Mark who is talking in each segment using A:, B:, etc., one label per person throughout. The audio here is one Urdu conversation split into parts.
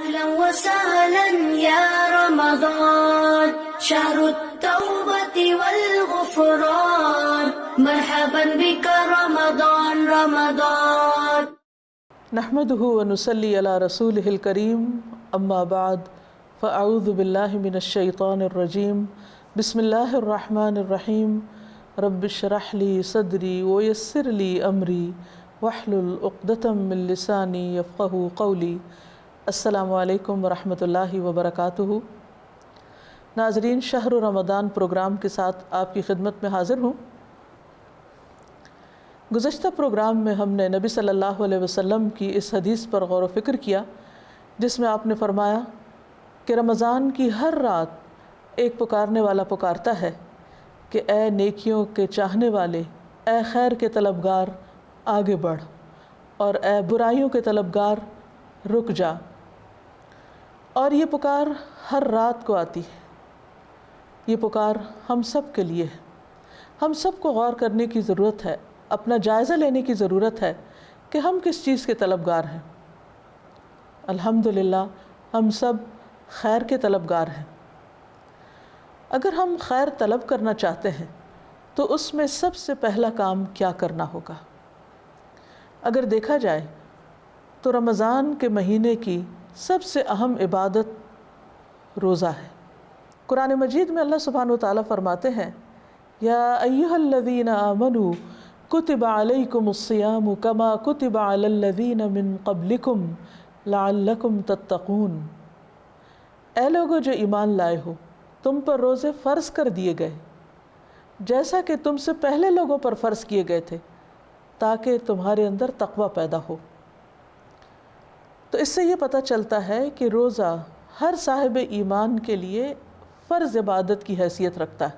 A: أهلا وسهلا يا رمضان شهر التوبة والغفران مرحبا بك رمضان رمضان.
B: نحمده ونصلي على رسوله الكريم اما بعد فاعوذ بالله من الشيطان الرجيم بسم الله الرحمن الرحيم رب اشرح لي صدري ويسر لي امري واحلل عقدة من لساني يفقهوا قولي. السلام علیکم ورحمۃ اللہ وبرکاتہ. ناظرین، شہر رمضان پروگرام کے ساتھ آپ کی خدمت میں حاضر ہوں. گزشتہ پروگرام میں ہم نے نبی صلی اللہ علیہ وسلم کی اس حدیث پر غور و فکر کیا جس میں آپ نے فرمایا کہ رمضان کی ہر رات ایک پکارنے والا پکارتا ہے کہ اے نیکیوں کے چاہنے والے، اے خیر کے طلبگار آگے بڑھ، اور اے برائیوں کے طلبگار رک جا. اور یہ پکار ہر رات کو آتی ہے. یہ پکار ہم سب کے لیے ہے. ہم سب کو غور کرنے کی ضرورت ہے، اپنا جائزہ لینے کی ضرورت ہے کہ ہم کس چیز کے طلبگار ہیں. الحمدللہ ہم سب خیر کے طلبگار ہیں. اگر ہم خیر طلب کرنا چاہتے ہیں تو اس میں سب سے پہلا کام کیا کرنا ہوگا؟ اگر دیکھا جائے تو رمضان کے مہینے کی سب سے اہم عبادت روزہ ہے. قرآن مجید میں اللہ سبحانہ و تعالیٰ فرماتے ہیں یا ایھا الذین آمنوا کتب علیکم الصیام کما کتب علی الذین من قبلکم لعلکم تتقون. اے لوگو جو ایمان لائے ہو، تم پر روزے فرض کر دیے گئے جیسا کہ تم سے پہلے لوگوں پر فرض کیے گئے تھے تاکہ تمہارے اندر تقوی پیدا ہو. تو اس سے یہ پتہ چلتا ہے کہ روزہ ہر صاحب ایمان کے لیے فرض عبادت کی حیثیت رکھتا ہے.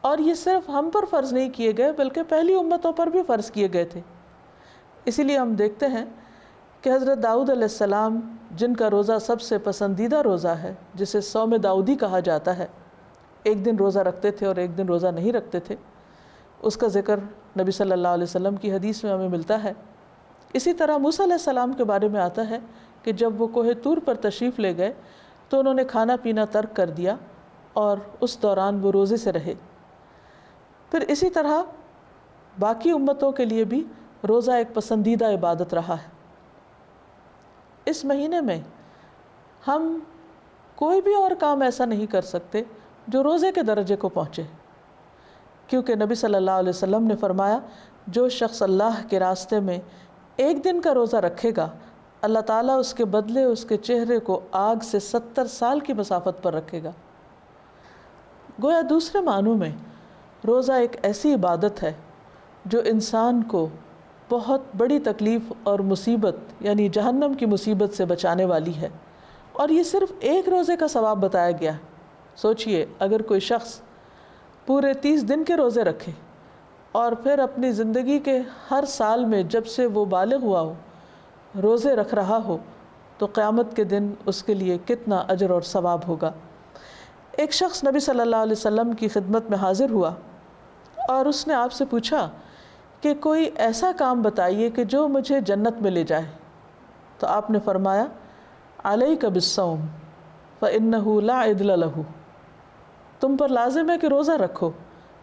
B: اور یہ صرف ہم پر فرض نہیں کیے گئے بلکہ پہلی امتوں پر بھی فرض کیے گئے تھے. اسی لیے ہم دیکھتے ہیں کہ حضرت داؤد علیہ السلام، جن کا روزہ سب سے پسندیدہ روزہ ہے، جسے صوم داؤدی کہا جاتا ہے، ایک دن روزہ رکھتے تھے اور ایک دن روزہ نہیں رکھتے تھے. اس کا ذکر نبی صلی اللہ علیہ وسلم کی حدیث میں ہمیں ملتا ہے. اسی طرح موسیٰ علیہ السلام کے بارے میں آتا ہے کہ جب وہ کوہ طور پر تشریف لے گئے تو انہوں نے کھانا پینا ترک کر دیا اور اس دوران وہ روزے سے رہے. پھر اسی طرح باقی امتوں کے لیے بھی روزہ ایک پسندیدہ عبادت رہا ہے. اس مہینے میں ہم کوئی بھی اور کام ایسا نہیں کر سکتے جو روزے کے درجے کو پہنچے، کیونکہ نبی صلی اللہ علیہ وسلم نے فرمایا جو شخص اللہ کے راستے میں ایک دن کا روزہ رکھے گا، اللہ تعالیٰ اس کے بدلے اس کے چہرے کو آگ سے 70 سال کی مسافت پر رکھے گا. گویا دوسرے معنوں میں روزہ ایک ایسی عبادت ہے جو انسان کو بہت بڑی تکلیف اور مصیبت یعنی جہنم کی مصیبت سے بچانے والی ہے. اور یہ صرف ایک روزے کا ثواب بتایا گیا. سوچئے اگر کوئی شخص پورے 30 دن کے روزے رکھے اور پھر اپنی زندگی کے ہر سال میں جب سے وہ بالغ ہوا ہو روزے رکھ رہا ہو تو قیامت کے دن اس کے لیے کتنا اجر اور ثواب ہوگا. ایک شخص نبی صلی اللہ علیہ وسلم کی خدمت میں حاضر ہوا اور اس نے آپ سے پوچھا کہ کوئی ایسا کام بتائیے کہ جو مجھے جنت میں لے جائے. تو آپ نے فرمایا علیک بالصوم فإنہ لا عدل لہ. تم پر لازم ہے کہ روزہ رکھو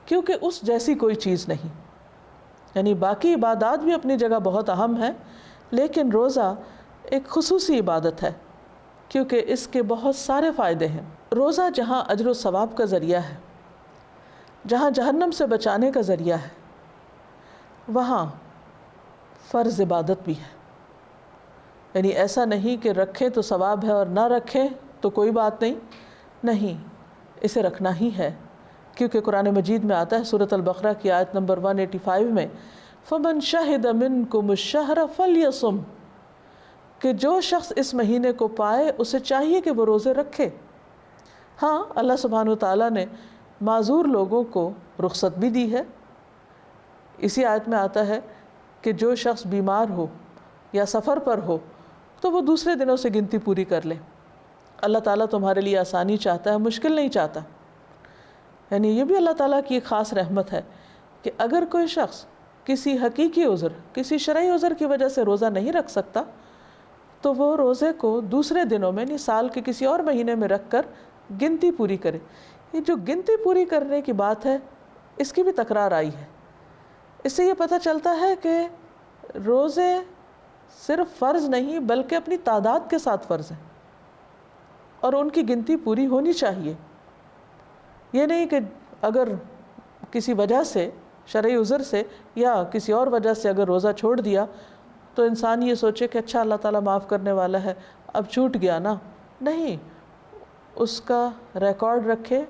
B: کیونکہ اس جیسی کوئی چیز نہیں. یعنی باقی عبادات بھی اپنی جگہ بہت اہم ہیں، لیکن روزہ ایک خصوصی عبادت ہے کیونکہ اس کے بہت سارے فائدے ہیں. روزہ جہاں اجر و ثواب کا ذریعہ ہے، جہاں جہنم سے بچانے کا ذریعہ ہے، وہاں فرض عبادت بھی ہے. یعنی ایسا نہیں کہ رکھیں تو ثواب ہے اور نہ رکھیں تو کوئی بات نہیں، اسے رکھنا ہی ہے. کیونکہ قرآن مجید میں آتا ہے سورۃ البقرہ کی آیت نمبر 185 میں فَمَنْ شَهِدَ مِنْكُمُ الشَّهْرَ فَلْيَصُمْ، کہ جو شخص اس مہینے کو پائے اسے چاہیے کہ وہ روزے رکھے. ہاں، اللہ سبحانہ و تعالیٰ نے معذور لوگوں کو رخصت بھی دی ہے. اسی آیت میں آتا ہے کہ جو شخص بیمار ہو یا سفر پر ہو تو وہ دوسرے دنوں سے گنتی پوری کر لے. اللہ تعالیٰ تمہارے لیے آسانی چاہتا ہے، مشکل نہیں چاہتا. یعنی یہ بھی اللہ تعالیٰ کی ایک خاص رحمت ہے کہ اگر کوئی شخص کسی حقیقی عذر، کسی شرعی عذر کی وجہ سے روزہ نہیں رکھ سکتا تو وہ روزے کو دوسرے دنوں میں یعنی سال کے کسی اور مہینے میں رکھ کر گنتی پوری کرے۔ یہ جو گنتی پوری کرنے کی بات ہے اس کی بھی تکرار آئی ہے۔ اس سے یہ پتہ چلتا ہے کہ روزے صرف فرض نہیں بلکہ اپنی تعداد کے ساتھ فرض ہیں اور ان کی گنتی پوری ہونی چاہیے۔ یہ نہیں کہ اگر کسی وجہ سے شرعی عذر سے یا کسی اور وجہ سے اگر روزہ چھوڑ دیا تو انسان یہ سوچے کہ اچھا اللہ تعالیٰ معاف کرنے والا ہے، اب چھوٹ گیا نا۔ نہیں، اس کا ریکارڈ رکھے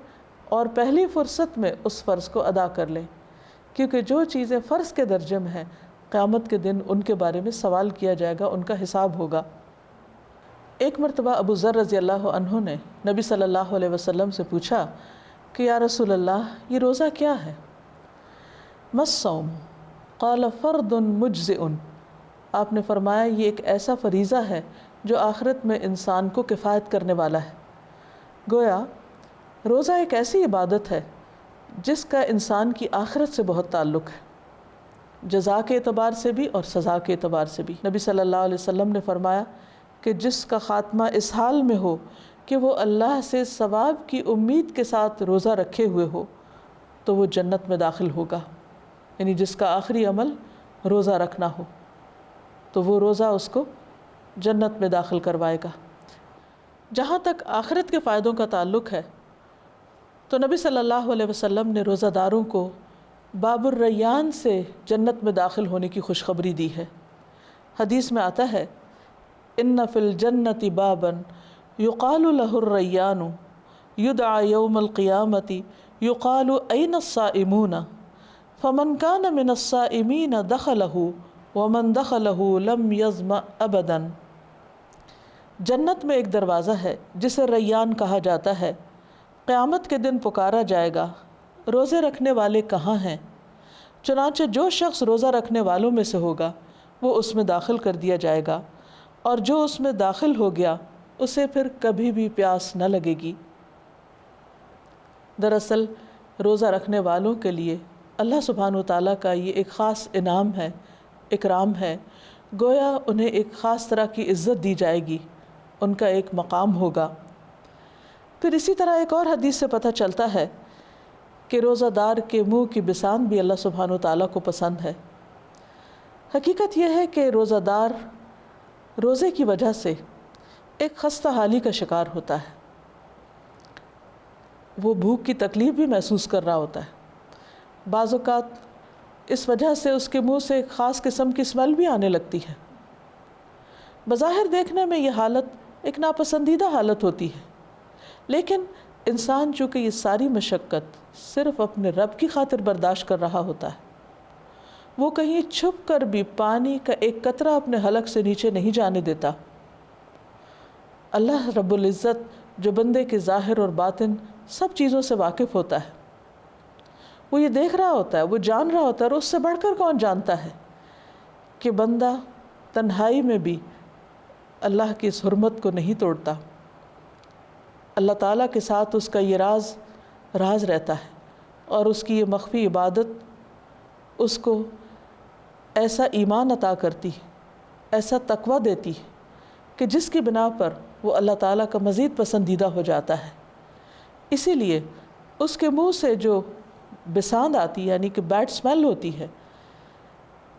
B: اور پہلی فرصت میں اس فرض کو ادا کر لے، کیونکہ جو چیزیں فرض کے درجے میں ہیں قیامت کے دن ان کے بارے میں سوال کیا جائے گا، ان کا حساب ہوگا۔ ایک مرتبہ ابو ذر رضی اللہ عنہ نے نبی صلی اللہ علیہ وسلم سے پوچھا کہ یا رسول اللہ، یہ روزہ کیا ہے؟ ما الصوم؟ قال فرض مجزئ۔ آپ نے فرمایا یہ ایک ایسا فریضہ ہے جو آخرت میں انسان کو کفایت کرنے والا ہے۔ گویا روزہ ایک ایسی عبادت ہے جس کا انسان کی آخرت سے بہت تعلق ہے، جزا کے اعتبار سے بھی اور سزا کے اعتبار سے بھی۔ نبی صلی اللہ علیہ وسلم نے فرمایا کہ جس کا خاتمہ اس حال میں ہو کہ وہ اللہ سے ثواب کی امید کے ساتھ روزہ رکھے ہوئے ہو تو وہ جنت میں داخل ہوگا، یعنی جس کا آخری عمل روزہ رکھنا ہو تو وہ روزہ اس کو جنت میں داخل کروائے گا۔ جہاں تک آخرت کے فائدوں کا تعلق ہے تو نبی صلی اللہ علیہ وسلم نے روزہ داروں کو باب الریان سے جنت میں داخل ہونے کی خوشخبری دی ہے۔ حدیث میں آتا ہے ان فی الجنت بابا یقال له الریان یدعى یوم القیامت یقال این الصائمون فمن كان من الصائمین دخلہ ومن دخلہ لم یظمأ ابدا۔ جنت میں ایک دروازہ ہے جسے ریان کہا جاتا ہے، قیامت کے دن پکارا جائے گا روزے رکھنے والے کہاں ہیں؟ چنانچہ جو شخص روزہ رکھنے والوں میں سے ہوگا وہ اس میں داخل کر دیا جائے گا، اور جو اس میں داخل ہو گیا اسے پھر کبھی بھی پیاس نہ لگے گی۔ دراصل روزہ رکھنے والوں کے لیے اللہ سبحانہ وتعالیٰ کا یہ ایک خاص انعام ہے، اکرام ہے، گویا انہیں ایک خاص طرح کی عزت دی جائے گی، ان کا ایک مقام ہوگا۔ پھر اسی طرح ایک اور حدیث سے پتہ چلتا ہے کہ روزہ دار کے منہ کی بسان بھی اللہ سبحانہ وتعالیٰ کو پسند ہے۔ حقیقت یہ ہے کہ روزہ دار روزے کی وجہ سے ایک خستہ حالی کا شکار ہوتا ہے، وہ بھوک کی تکلیف بھی محسوس کر رہا ہوتا ہے، بعض اوقات اس وجہ سے اس کے منہ سے ایک خاص قسم کی اسمیل بھی آنے لگتی ہے۔ بظاہر دیکھنے میں یہ حالت ایک ناپسندیدہ حالت ہوتی ہے، لیکن انسان چونکہ یہ ساری مشقت صرف اپنے رب کی خاطر برداشت کر رہا ہوتا ہے، وہ کہیں چھپ کر بھی پانی کا ایک قطرہ اپنے حلق سے نیچے نہیں جانے دیتا۔ اللہ رب العزت جو بندے کے ظاہر اور باطن سب چیزوں سے واقف ہوتا ہے، وہ یہ دیکھ رہا ہوتا ہے، وہ جان رہا ہوتا ہے، اور اس سے بڑھ کر کون جانتا ہے کہ بندہ تنہائی میں بھی اللہ کی اس حرمت کو نہیں توڑتا۔ اللہ تعالیٰ کے ساتھ اس کا یہ راز رہتا ہے، اور اس کی یہ مخفی عبادت اس کو ایسا ایمان عطا کرتی ہے، ایسا تقویٰ دیتی ہے کہ جس کی بنا پر وہ اللہ تعالیٰ کا مزید پسندیدہ ہو جاتا ہے۔ اسی لیے اس کے منہ سے جو بساند آتی ہے، یعنی کہ بیڈ سمیل ہوتی ہے،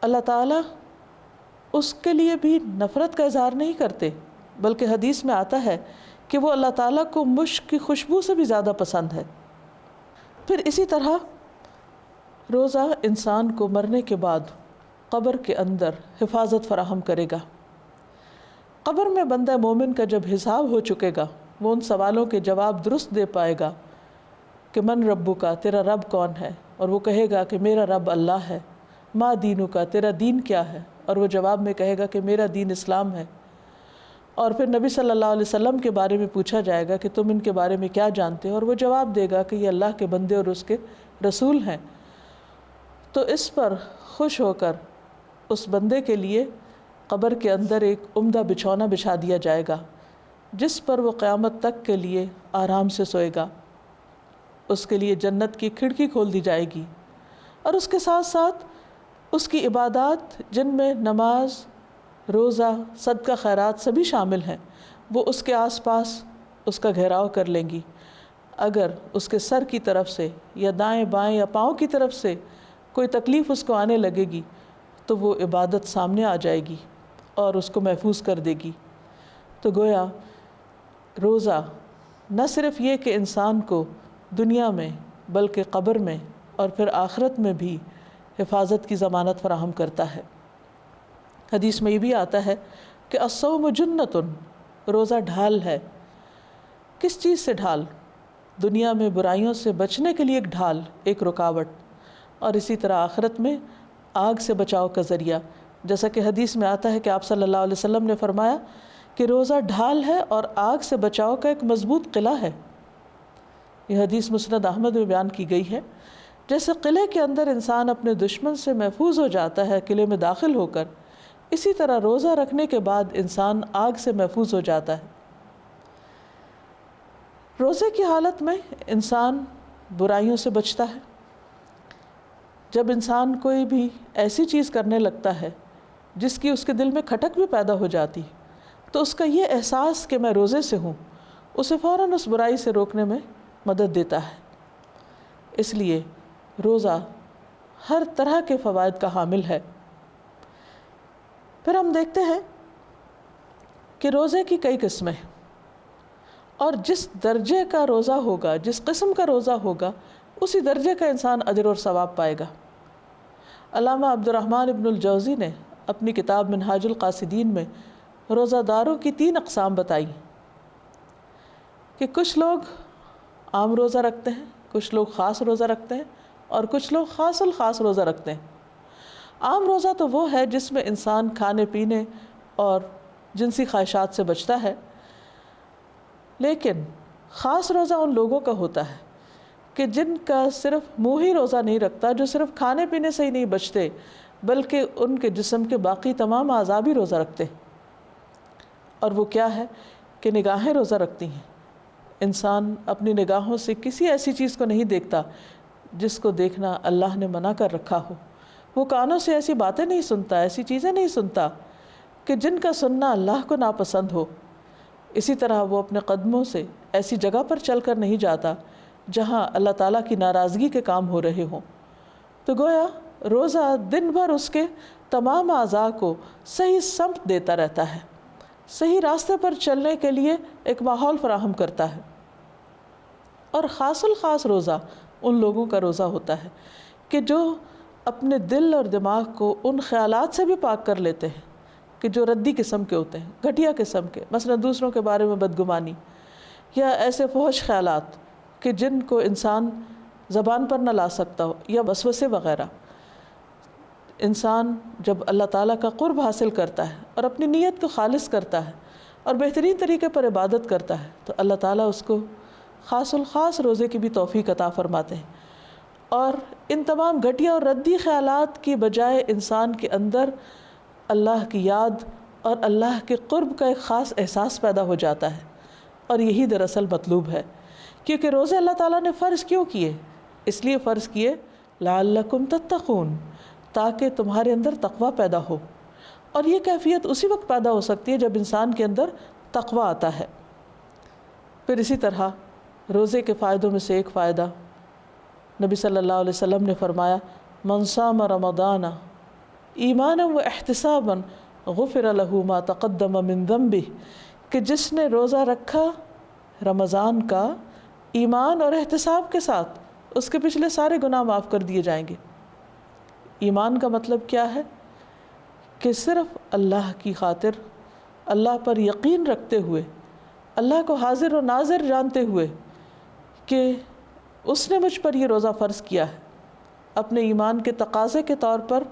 B: اللہ تعالیٰ اس کے لیے بھی نفرت کا اظہار نہیں کرتے، بلکہ حدیث میں آتا ہے کہ وہ اللہ تعالیٰ کو مشک کی خوشبو سے بھی زیادہ پسند ہے۔ پھر اسی طرح روزہ انسان کو مرنے کے بعد قبر کے اندر حفاظت فراہم کرے گا۔ قبر میں بندہ مومن کا جب حساب ہو چکے گا، وہ ان سوالوں کے جواب درست دے پائے گا کہ من ربو کا، تیرا رب کون ہے؟ اور وہ کہے گا کہ میرا رب اللہ ہے۔ ما دینو کا، تیرا دین کیا ہے؟ اور وہ جواب میں کہے گا کہ میرا دین اسلام ہے۔ اور پھر نبی صلی اللہ علیہ وسلم کے بارے میں پوچھا جائے گا کہ تم ان کے بارے میں کیا جانتے ہو؟ اور وہ جواب دے گا کہ یہ اللہ کے بندے اور اس کے رسول ہیں۔ تو اس پر خوش ہو کر اس بندے کے لیے قبر کے اندر ایک عمدہ بچھونا بچھا دیا جائے گا، جس پر وہ قیامت تک کے لیے آرام سے سوئے گا۔ اس کے لیے جنت کی کھڑکی کھول دی جائے گی، اور اس کے ساتھ ساتھ اس کی عبادات جن میں نماز، روزہ، صدقہ، خیرات سبھی شامل ہیں، وہ اس کے آس پاس اس کا گھیراؤ کر لیں گی۔ اگر اس کے سر کی طرف سے یا دائیں بائیں یا پاؤں کی طرف سے کوئی تکلیف اس کو آنے لگے گی تو وہ عبادت سامنے آ جائے گی اور اس کو محفوظ کر دے گی۔ تو گویا روزہ نہ صرف یہ کہ انسان کو دنیا میں بلکہ قبر میں اور پھر آخرت میں بھی حفاظت کی ضمانت فراہم کرتا ہے۔ حدیث میں یہ بھی آتا ہے کہ الصوم جنۃ، روزہ ڈھال ہے۔ کس چیز سے ڈھال؟ دنیا میں برائیوں سے بچنے کے لیے ایک ڈھال، ایک رکاوٹ، اور اسی طرح آخرت میں آگ سے بچاؤ کا ذریعہ۔ جیسا کہ حدیث میں آتا ہے کہ آپ صلی اللہ علیہ وسلم نے فرمایا کہ روزہ ڈھال ہے اور آگ سے بچاؤ کا ایک مضبوط قلعہ ہے۔ یہ حدیث مسند احمد میں بیان کی گئی ہے۔ جیسے قلعے کے اندر انسان اپنے دشمن سے محفوظ ہو جاتا ہے قلعے میں داخل ہو کر، اسی طرح روزہ رکھنے کے بعد انسان آگ سے محفوظ ہو جاتا ہے۔ روزے کی حالت میں انسان برائیوں سے بچتا ہے۔ جب انسان کوئی بھی ایسی چیز کرنے لگتا ہے جس کی اس کے دل میں کھٹک بھی پیدا ہو جاتی تو اس کا یہ احساس کہ میں روزے سے ہوں اسے فوراً اس برائی سے روکنے میں مدد دیتا ہے۔ اس لیے روزہ ہر طرح کے فوائد کا حامل ہے۔ پھر ہم دیکھتے ہیں کہ روزے کی کئی قسمیں، اور جس درجے کا روزہ ہوگا، جس قسم کا روزہ ہوگا، اسی درجے کا انسان اجر اور ثواب پائے گا۔ علامہ عبد الرحمن ابن الجوزی نے اپنی کتاب منہاج القاصدین میں روزہ داروں کی 3 اقسام بتائی کہ کچھ لوگ عام روزہ رکھتے ہیں، کچھ لوگ خاص روزہ رکھتے ہیں، اور کچھ لوگ خاص الخاص روزہ رکھتے ہیں۔ عام روزہ تو وہ ہے جس میں انسان کھانے پینے اور جنسی خواہشات سے بچتا ہے، لیکن خاص روزہ ان لوگوں کا ہوتا ہے کہ جن کا صرف منہ ہی روزہ نہیں رکھتا، جو صرف کھانے پینے سے ہی نہیں بچتے بلکہ ان کے جسم کے باقی تمام اعضاء بھی روزہ رکھتے ہیں۔ اور وہ کیا ہے کہ نگاہیں روزہ رکھتی ہیں۔ انسان اپنی نگاہوں سے کسی ایسی چیز کو نہیں دیکھتا جس کو دیکھنا اللہ نے منع کر رکھا ہو۔ وہ کانوں سے ایسی باتیں نہیں سنتا، ایسی چیزیں نہیں سنتا کہ جن کا سننا اللہ کو ناپسند ہو۔ اسی طرح وہ اپنے قدموں سے ایسی جگہ پر چل کر نہیں جاتا جہاں اللہ تعالیٰ کی ناراضگی کے کام ہو رہے ہوں۔ تو گویا روزہ دن بھر اس کے تمام اعضاء کو صحیح سمت دیتا رہتا ہے، صحیح راستے پر چلنے کے لیے ایک ماحول فراہم کرتا ہے۔ اور خاص الخاص روزہ ان لوگوں کا روزہ ہوتا ہے کہ جو اپنے دل اور دماغ کو ان خیالات سے بھی پاک کر لیتے ہیں کہ جو ردی قسم کے ہوتے ہیں، گھٹیا قسم کے، مثلا دوسروں کے بارے میں بدگمانی یا ایسے فحش خیالات کہ جن کو انسان زبان پر نہ لا سکتا ہو، یا وسوسے وغیرہ۔ انسان جب اللہ تعالیٰ کا قرب حاصل کرتا ہے اور اپنی نیت کو خالص کرتا ہے اور بہترین طریقے پر عبادت کرتا ہے تو اللہ تعالیٰ اس کو خاص الخاص روزے کی بھی توفیق عطا فرماتے ہیں، اور ان تمام گھٹیا اور ردی خیالات کی بجائے انسان کے اندر اللہ کی یاد اور اللہ کے قرب کا ایک خاص احساس پیدا ہو جاتا ہے۔ اور یہی دراصل مطلوب ہے، کیونکہ روزے اللہ تعالیٰ نے فرض کیوں کیے؟ اس لیے فرض کیے لعلکم تتقون، تاکہ تمہارے اندر تقوی پیدا ہو۔ اور یہ کیفیت اسی وقت پیدا ہو سکتی ہے جب انسان کے اندر تقوی آتا ہے۔ پھر اسی طرح روزے کے فائدوں میں سے ایک فائدہ نبی صلی اللہ علیہ وسلم نے فرمایا، من صام رمضان ایمانا و احتسابا غفر له ما تقدم من ذنبہ، کہ جس نے روزہ رکھا رمضان کا ایمان اور احتساب کے ساتھ، اس کے پچھلے سارے گناہ معاف کر دیے جائیں گے۔ ایمان کا مطلب کیا ہے کہ صرف اللہ کی خاطر، اللہ پر یقین رکھتے ہوئے، اللہ کو حاضر و ناظر جانتے ہوئے کہ اس نے مجھ پر یہ روزہ فرض کیا ہے، اپنے ایمان کے تقاضے کے طور پر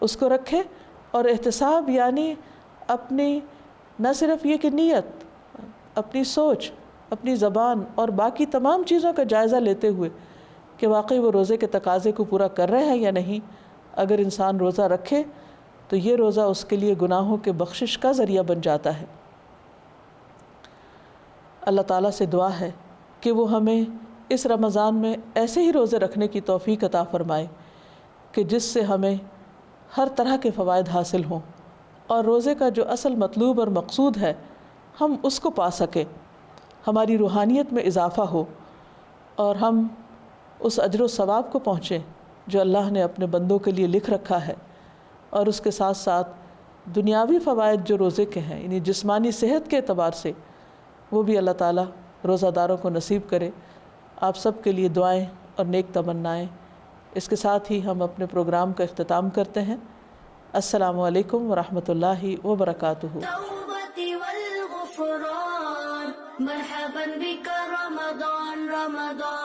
B: اس کو رکھے، اور احتساب یعنی اپنی نہ صرف یہ کہ نیت، اپنی سوچ، اپنی زبان اور باقی تمام چیزوں کا جائزہ لیتے ہوئے کہ واقعی وہ روزے کے تقاضے کو پورا کر رہے ہیں یا نہیں۔ اگر انسان روزہ رکھے تو یہ روزہ اس کے لیے گناہوں کے بخشش کا ذریعہ بن جاتا ہے۔ اللہ تعالیٰ سے دعا ہے کہ وہ ہمیں اس رمضان میں ایسے ہی روزے رکھنے کی توفیق عطا فرمائے کہ جس سے ہمیں ہر طرح کے فوائد حاصل ہوں، اور روزے کا جو اصل مطلوب اور مقصود ہے ہم اس کو پا سکیں، ہماری روحانیت میں اضافہ ہو اور ہم اس اجر و ثواب کو پہنچیں جو اللہ نے اپنے بندوں کے لیے لکھ رکھا ہے، اور اس کے ساتھ ساتھ دنیاوی فوائد جو روزے کے ہیں، یعنی جسمانی صحت کے اعتبار سے، وہ بھی اللہ تعالیٰ روزہ داروں کو نصیب کرے۔ آپ سب کے لیے دعائیں اور نیک تمنائیں۔ اس کے ساتھ ہی ہم اپنے پروگرام کا اختتام کرتے ہیں۔ السلام علیکم ورحمۃ اللہ وبرکاتہ۔
A: التوبة والغفران مرحبا بك رمضان رمضان